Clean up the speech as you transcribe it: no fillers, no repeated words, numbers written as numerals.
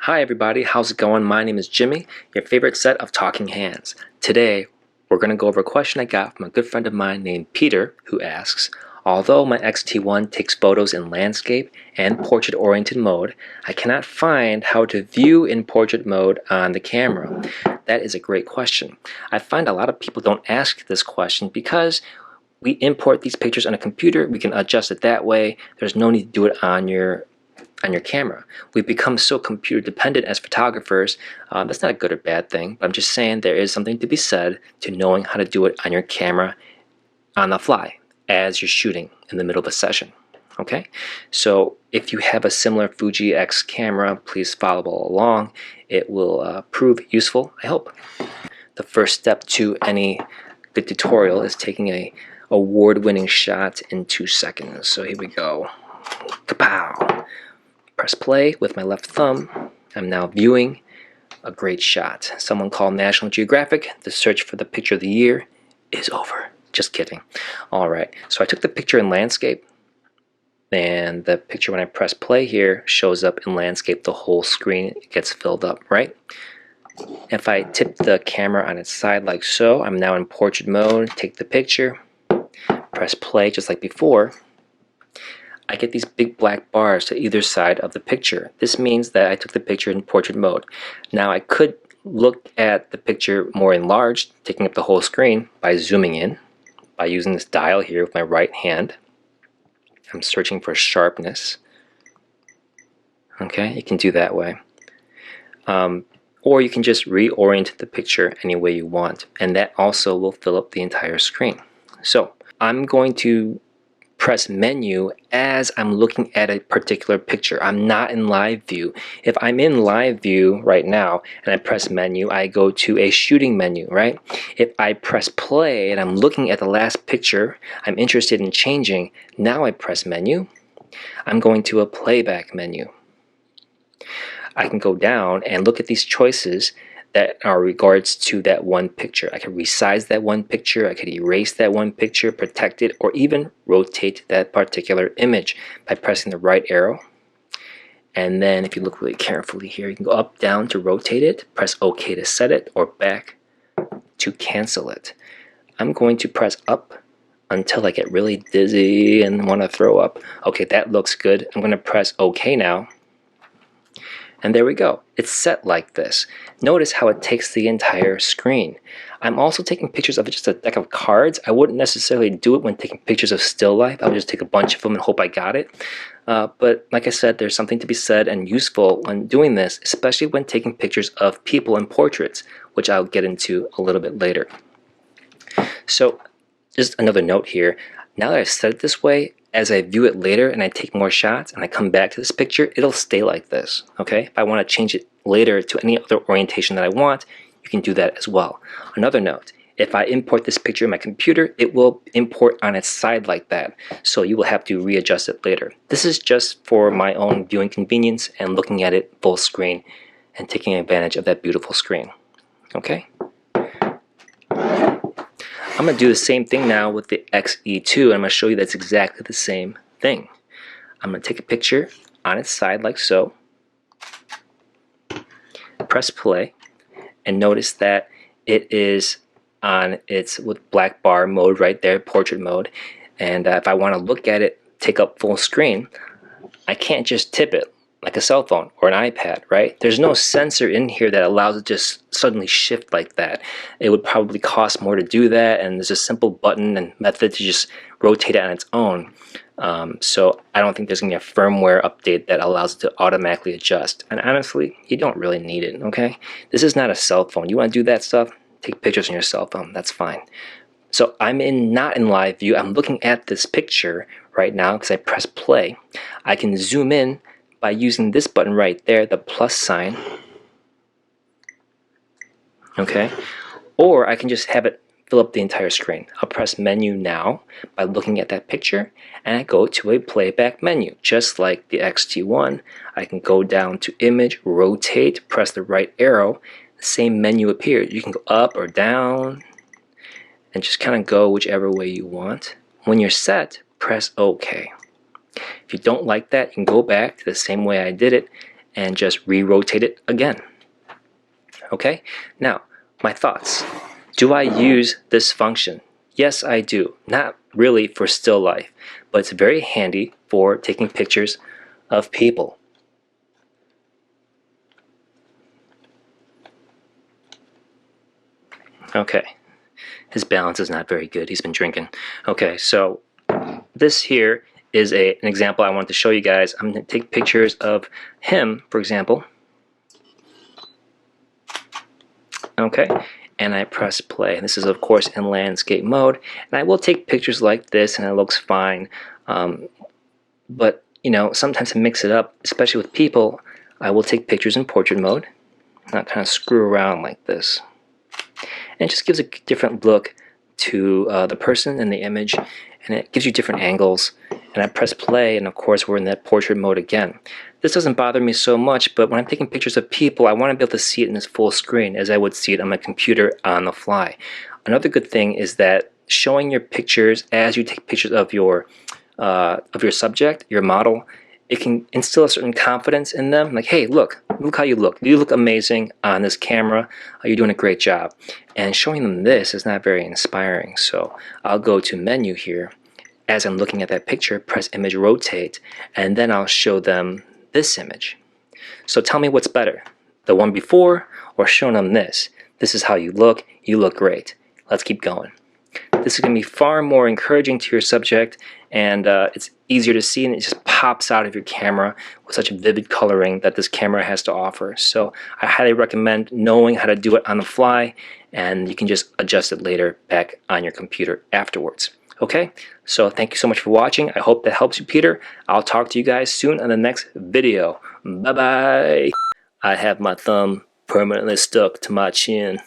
Hi everybody, how's it going? My name is Jimmy, your favorite set of talking hands. Today, we're going to go over a question I got from a good friend of mine named Peter, who asks, although my Xt1 takes photos in landscape and portrait-oriented mode, I cannot find how to view in portrait mode on the camera. That is a great question. I find a lot of people don't ask this question because we import these pictures on a computer, we can adjust it that way, there's no need to do it on your camera. We've become so computer dependent as photographers. That's not a good or bad thing, but I'm just saying there is something to be said to knowing how to do it on your camera on the fly as you're shooting in the middle of a session. Okay, so if you have a similar Fuji X camera, please follow along. It will prove useful, I hope. The first step to any good tutorial is taking a award-winning shot in 2 seconds. So here we go. Kapow! Press play with my left thumb. I'm now viewing a great shot. Someone called National Geographic. The search for the picture of the year is over. Just kidding. Alright, so I took the picture in landscape, and the picture when I press play here shows up in landscape. The whole screen gets filled up, right? If I tip the camera on its side like so, I'm now in portrait mode. Take the picture, press play just like before. I get these big black bars to either side of the picture. This means that I took the picture in portrait mode. Now I could look at the picture more enlarged, taking up the whole screen by zooming in, by using this dial here with my right hand. I'm searching for sharpness. Okay, you can do that way. Or you can just reorient the picture any way you want, and that also will fill up the entire screen. So I'm going to press menu as I'm looking at a particular picture. I'm not in live view. If I'm in live view right now and I press menu, I go to a shooting menu, right? If I press play and I'm looking at the last picture I'm interested in changing, now I press menu. I'm going to a playback menu. I can go down and look at these choices that are regards to that one picture. I can resize that one picture, I could erase that one picture, protect it, or even rotate that particular image by pressing the right arrow. And then if you look really carefully here, you can go up, down to rotate it, press OK to set it, or back to cancel it. I'm going to press up until I get really dizzy and want to throw up. Okay, that looks good. I'm going to press OK now. And there we go. It's set like this. Notice how it takes the entire screen. I'm also taking pictures of just a deck of cards. I wouldn't necessarily do it when taking pictures of still life. I would just take a bunch of them and hope I got it. But like I said, there's something to be said and useful when doing this, especially when taking pictures of people and portraits, which I'll get into a little bit later. So just another note here. Now that I've set it this way, as I view it later and I take more shots and I come back to this picture, it'll stay like this, okay? If I want to change it later to any other orientation that I want, you can do that as well. Another note, if I import this picture in my computer, it will import on its side like that, so you will have to readjust it later. This is just for my own viewing convenience and looking at it full screen and taking advantage of that beautiful screen, okay? I'm going to do the same thing now with the Xt2, and I'm going to show you that's exactly the same thing. I'm going to take a picture on its side like so, press play, and notice that it is on its with black bar mode right there, portrait mode. And if I want to look at it, take up full screen, I can't just tip it like a cell phone or an iPad, right? There's no sensor in here that allows it to just suddenly shift like that. It would probably cost more to do that, and there's a simple button and method to just rotate it on its own. So I don't think there's going to be a firmware update that allows it to automatically adjust. And honestly, you don't really need it, okay? This is not a cell phone. You want to do that stuff? Take pictures on your cell phone. That's fine. So I'm not in live view. I'm looking at this picture right now because I press play. I can zoom in by using this button right there, the plus sign, okay? Or I can just have it fill up the entire screen. I'll press menu now by looking at that picture, and I go to a playback menu. Just like the Xt1, I can go down to image, rotate, press the right arrow, the same menu appears. You can go up or down, and just kind of go whichever way you want. When you're set, press OK. If you don't like that, you can go back to the same way I did it and just re-rotate it again. Okay, now my thoughts. Do I use this function? Yes, I do. Not really for still life, but it's very handy for taking pictures of people. Okay, his balance is not very good. He's been drinking. Okay, so this here is an example I wanted to show you guys. I'm going to take pictures of him, for example. Okay, and I press play. This is, of course, in landscape mode, and I will take pictures like this, and it looks fine. But you know, sometimes to mix it up, especially with people, I will take pictures in portrait mode, not kind of screw around like this. And it just gives a different look to the person and the image, and it gives you different angles. And I press play, and of course we're in that portrait mode again. This doesn't bother me so much, but when I'm taking pictures of people, I want to be able to see it in its full screen as I would see it on my computer on the fly. Another good thing is that showing your pictures as you take pictures of your subject, your model, it can instill a certain confidence in them. Like, hey, look how you look. You look amazing on this camera. You're doing a great job. And showing them this is not very inspiring. So I'll go to menu here. As I'm looking at that picture, press image rotate, and then I'll show them this image. So tell me what's better, the one before or showing them this. This is how you look great. Let's keep going. This is going to be far more encouraging to your subject, and it's easier to see, and it just pops out of your camera with such vivid coloring that this camera has to offer. So I highly recommend knowing how to do it on the fly, and you can just adjust it later back on your computer afterwards. Okay, so thank you so much for watching. I hope that helps you, Peter. I'll talk to you guys soon on the next video. Bye-bye. I have my thumb permanently stuck to my chin.